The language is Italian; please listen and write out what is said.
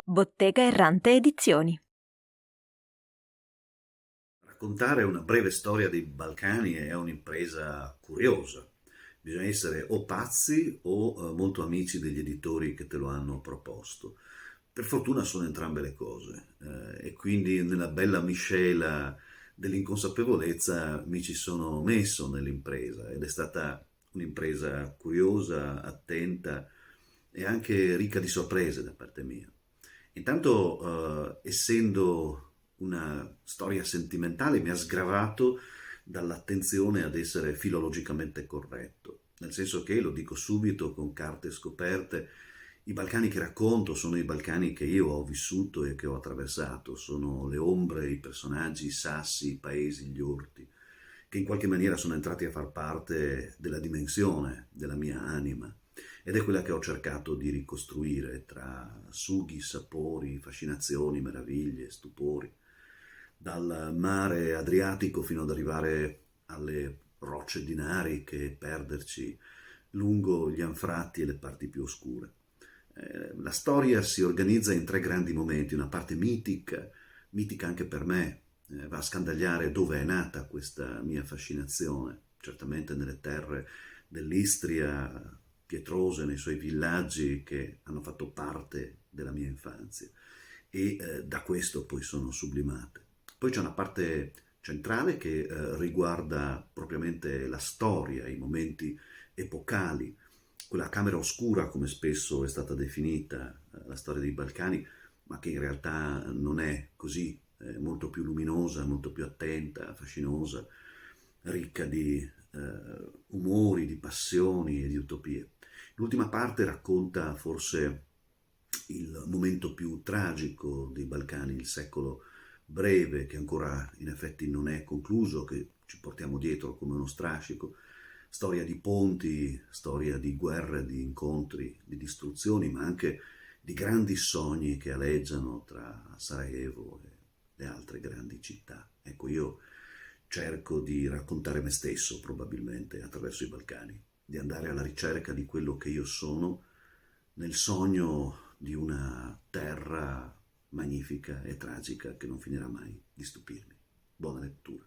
Bottega Errante Edizioni. Raccontare una breve storia dei Balcani è un'impresa curiosa. Bisogna essere o pazzi o molto amici degli editori che te lo hanno proposto. Per fortuna sono entrambe le cose e quindi nella bella miscela dell'inconsapevolezza mi ci sono messo nell'impresa ed è stata un'impresa curiosa, attenta e anche ricca di sorprese da parte mia. Intanto, essendo una storia sentimentale, mi ha sgravato dall'attenzione ad essere filologicamente corretto, nel senso che, lo dico subito con carte scoperte, i Balcani che racconto sono i Balcani che io ho vissuto e che ho attraversato, sono le ombre, i personaggi, i sassi, i paesi, gli orti, che in qualche maniera sono entrati a far parte della dimensione della mia anima ed è quella che ho cercato di ricostruire tra sughi, sapori, fascinazioni, meraviglie, stupori, dal mare Adriatico fino ad arrivare alle rocce dinariche e perderci lungo gli anfratti e le parti più oscure. La storia si organizza in tre grandi momenti: una parte mitica, mitica anche per me, va a scandagliare dove è nata questa mia fascinazione, certamente nelle terre dell'Istria pietrose, nei suoi villaggi che hanno fatto parte della mia infanzia e da questo poi sono sublimate. Poi c'è una parte centrale che riguarda propriamente la storia, i momenti epocali, quella camera oscura come spesso è stata definita la storia dei Balcani, ma che in realtà non è così, è molto più luminosa, molto più attenta, fascinosa, ricca di umori, di passioni e di utopie. L'ultima parte racconta forse il momento più tragico dei Balcani, il secolo breve che ancora in effetti non è concluso, che ci portiamo dietro come uno strascico, storia di ponti, storia di guerre, di incontri, di distruzioni, ma anche di grandi sogni che aleggiano tra Sarajevo e le altre grandi città. Ecco, io cerco di raccontare me stesso probabilmente attraverso i Balcani, di andare alla ricerca di quello che io sono nel sogno di una terra magnifica e tragica che non finirà mai di stupirmi. Buona lettura.